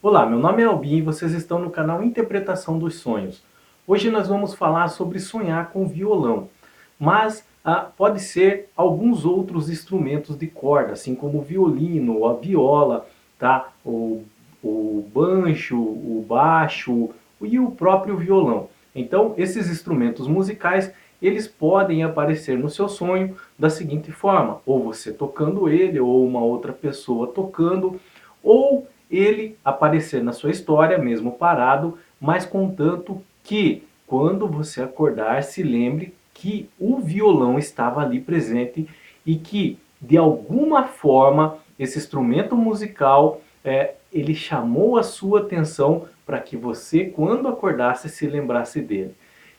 Olá, meu nome é Albin e vocês estão no canal Interpretação dos Sonhos. Hoje nós vamos falar sobre sonhar com violão, mas pode ser alguns outros instrumentos de corda, assim como o violino, a viola, tá? o banjo, o baixo e o próprio violão. Então, esses instrumentos musicais, eles podem aparecer no seu sonho da seguinte forma: ou você tocando ele, ou uma outra pessoa tocando, ou ele aparecer na sua história, mesmo parado, mas contanto que, quando você acordar, se lembre que o violão estava ali presente e que, de alguma forma, esse instrumento musical ele chamou a sua atenção para que você, quando acordasse, se lembrasse dele.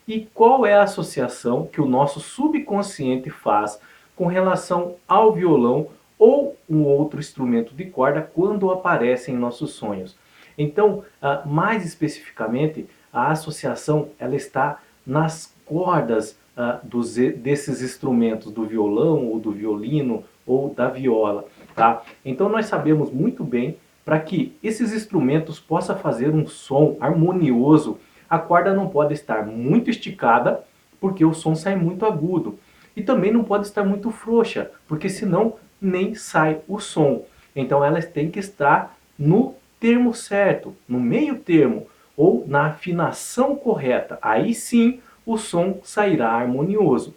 E qual é a associação que o nosso subconsciente faz com relação ao violão ou um outro instrumento de corda quando aparece em nossos sonhos? Então, mais especificamente, a associação ela está nas cordas desses instrumentos, do violão ou do violino ou da viola. Tá? Então nós sabemos muito bem, para que esses instrumentos possam fazer um som harmonioso, a corda não pode estar muito esticada, porque o som sai muito agudo. E também não pode estar muito frouxa, porque senão nem sai o som. Então elas têm que estar no termo certo, no meio termo, ou na afinação correta. Aí sim o som sairá harmonioso.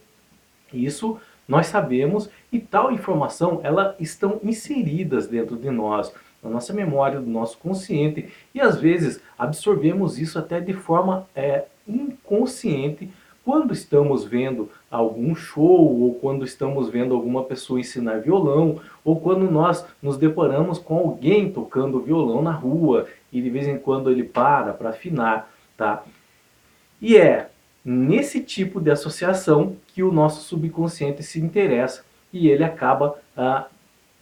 Isso nós sabemos, e tal informação elas estão inseridas dentro de nós, na nossa memória, do nosso consciente, e às vezes absorvemos isso até de forma inconsciente quando estamos vendo algum show, ou quando estamos vendo alguma pessoa ensinar violão, ou quando nós nos deparamos com alguém tocando violão na rua e de vez em quando ele para afinar, tá? E é nesse tipo de associação que o nosso subconsciente se interessa e ele acaba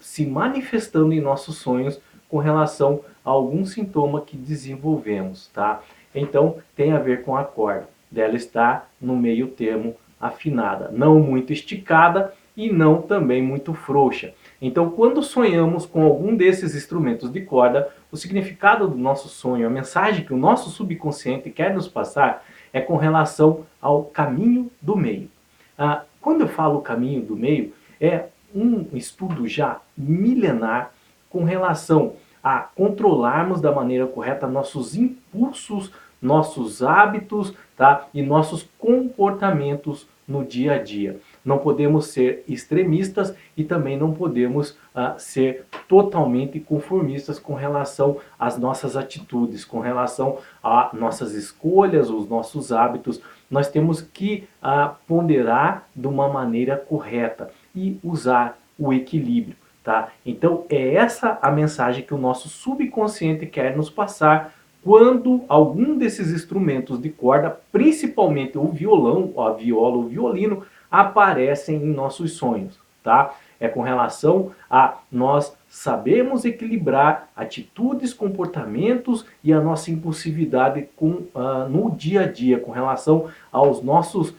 se manifestando em nossos sonhos com relação a algum sintoma que desenvolvemos, tá? Então tem a ver com a corda, dela estar no meio termo afinada, não muito esticada e não também muito frouxa. Então, quando sonhamos com algum desses instrumentos de corda, o significado do nosso sonho, a mensagem que o nosso subconsciente quer nos passar é com relação ao caminho do meio. Quando eu falo caminho do meio, é um estudo já milenar com relação a controlarmos da maneira correta nossos impulsos, nossos hábitos, tá? E nossos comportamentos no dia a dia. Não podemos ser extremistas e também não podemos ser totalmente conformistas com relação às nossas atitudes, com relação a nossas escolhas, os nossos hábitos. Nós temos que ponderar de uma maneira correta e usar o equilíbrio. Tá? Então é essa a mensagem que o nosso subconsciente quer nos passar quando algum desses instrumentos de corda, principalmente o violão, a viola, o violino, aparecem em nossos sonhos. Tá? É com relação a nós sabermos equilibrar atitudes, comportamentos e a nossa impulsividade no dia a dia, com relação aos nossos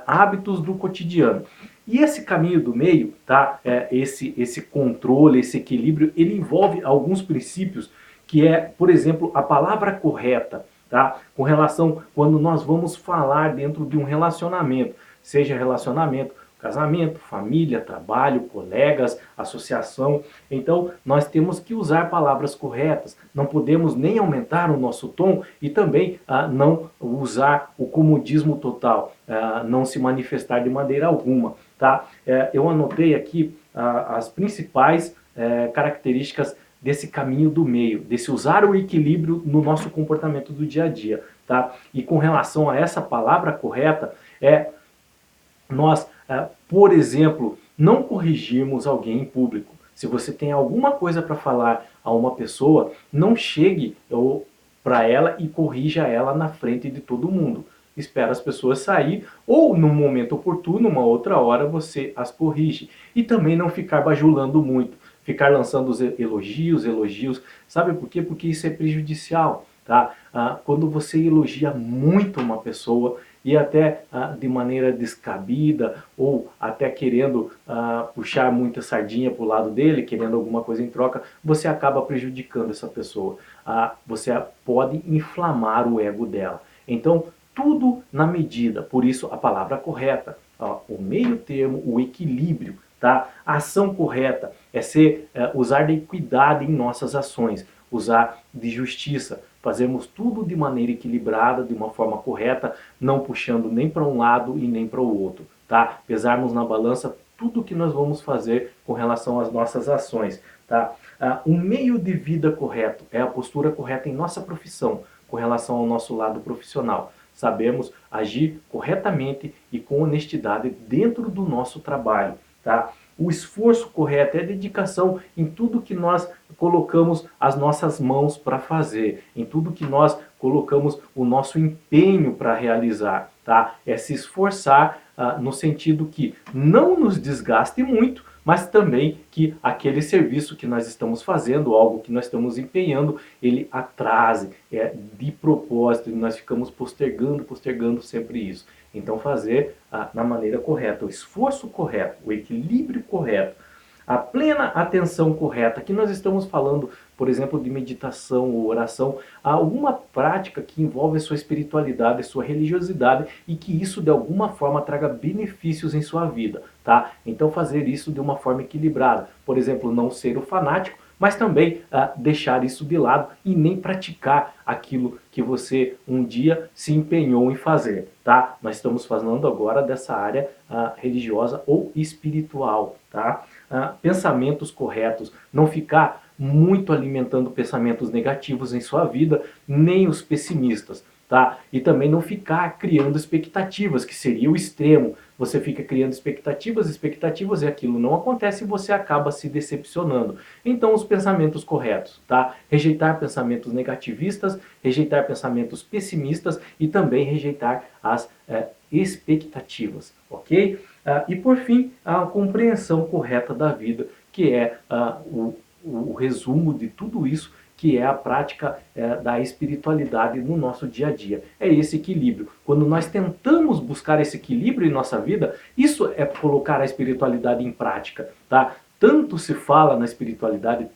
hábitos do cotidiano. E esse caminho do meio, tá? Esse controle, esse equilíbrio, ele envolve alguns princípios que é, por exemplo, a palavra correta, tá? Com relação quando nós vamos falar dentro de um relacionamento, seja relacionamento, casamento, família, trabalho, colegas, associação. Então, nós temos que usar palavras corretas. Não podemos nem aumentar o nosso tom e também não usar o comodismo total, não se manifestar de maneira alguma. Tá? Eu anotei aqui as principais características desse caminho do meio, desse usar o equilíbrio no nosso comportamento do dia a dia. Tá? E com relação a essa palavra correta, nós, por exemplo, não corrigirmos alguém em público. Se você tem alguma coisa para falar a uma pessoa, não chegue para ela e corrija ela na frente de todo mundo. Espera as pessoas sair ou no momento oportuno, uma outra hora, você as corrige. E também não ficar bajulando muito, ficar lançando os elogios. Sabe por quê? Porque isso é prejudicial. Tá? Quando você elogia muito uma pessoa, e até de maneira descabida ou até querendo puxar muita sardinha para o lado dele, querendo alguma coisa em troca, você acaba prejudicando essa pessoa. Você pode inflamar o ego dela. Então, tudo na medida, por isso a palavra correta, o meio termo, o equilíbrio, tá? A ação correta é usar de equidade em nossas ações, usar de justiça, fazermos tudo de maneira equilibrada, de uma forma correta, não puxando nem para um lado e nem para o outro, tá? Pesarmos na balança tudo que nós vamos fazer com relação às nossas ações, tá? Um meio de vida correto é a postura correta em nossa profissão, com relação ao nosso lado profissional. Sabemos agir corretamente e com honestidade dentro do nosso trabalho, tá? O esforço correto é a dedicação em tudo que nós colocamos as nossas mãos para fazer, em tudo que nós colocamos o nosso empenho para realizar, tá? É se esforçar no sentido que não nos desgaste muito, mas também que aquele serviço que nós estamos fazendo, algo que nós estamos empenhando, ele atrase, de propósito, e nós ficamos postergando sempre isso. Então fazer na maneira correta, o esforço correto, o equilíbrio correto, a plena atenção correta. Aqui nós estamos falando, por exemplo, de meditação ou oração, alguma prática que envolve a sua espiritualidade, a sua religiosidade e que isso de alguma forma traga benefícios em sua vida, tá? Então fazer isso de uma forma equilibrada. Por exemplo, não ser o fanático, mas também deixar isso de lado e nem praticar aquilo que você um dia se empenhou em fazer, tá? Nós estamos falando agora dessa área religiosa ou espiritual, tá? Pensamentos corretos, não ficar muito alimentando pensamentos negativos em sua vida, nem os pessimistas, tá? E também não ficar criando expectativas, que seria o extremo. Você fica criando expectativas e aquilo não acontece e você acaba se decepcionando. Então os pensamentos corretos, tá? Rejeitar pensamentos negativistas, rejeitar pensamentos pessimistas e também rejeitar as expectativas, ok? E por fim, a compreensão correta da vida, que é o resumo de tudo isso, que é a prática da espiritualidade no nosso dia a dia. É esse equilíbrio. Quando nós tentamos buscar esse equilíbrio em nossa vida, isso é colocar a espiritualidade em prática, tá? Tanto se fala na espiritualidade,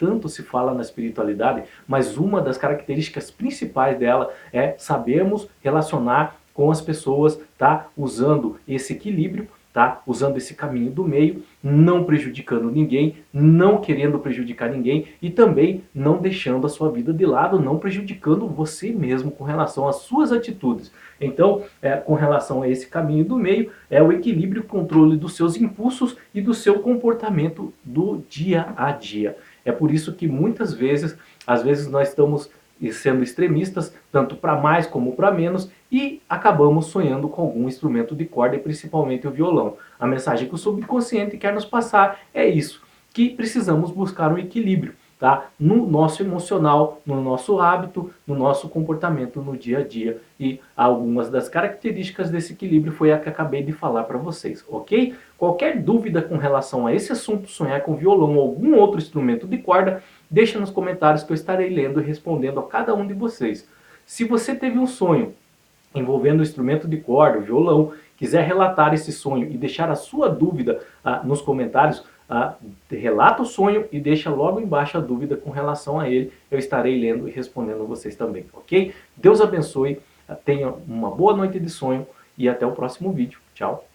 mas uma das características principais dela é sabermos relacionar com as pessoas, tá? Usando esse equilíbrio, tá? Usando esse caminho do meio, não prejudicando ninguém, não querendo prejudicar ninguém e também não deixando a sua vida de lado, não prejudicando você mesmo com relação às suas atitudes. Então, com relação a esse caminho do meio, é o equilíbrio e controle dos seus impulsos e do seu comportamento do dia a dia. É por isso que muitas vezes, às vezes nós estamos sendo extremistas, tanto para mais como para menos, e acabamos sonhando com algum instrumento de corda, e principalmente o violão. A mensagem que o subconsciente quer nos passar é isso, que precisamos buscar um equilíbrio, tá? No nosso emocional, no nosso hábito, no nosso comportamento no dia a dia. E algumas das características desse equilíbrio foi a que acabei de falar para vocês, ok? Qualquer dúvida com relação a esse assunto, sonhar com violão ou algum outro instrumento de corda, deixa nos comentários que eu estarei lendo e respondendo a cada um de vocês. Se você teve um sonho envolvendo o instrumento de corda, o violão, quiser relatar esse sonho e deixar a sua dúvida nos comentários, relata o sonho e deixa logo embaixo a dúvida com relação a ele. Eu estarei lendo e respondendo vocês também, ok? Deus abençoe, tenha uma boa noite de sonho e até o próximo vídeo. Tchau!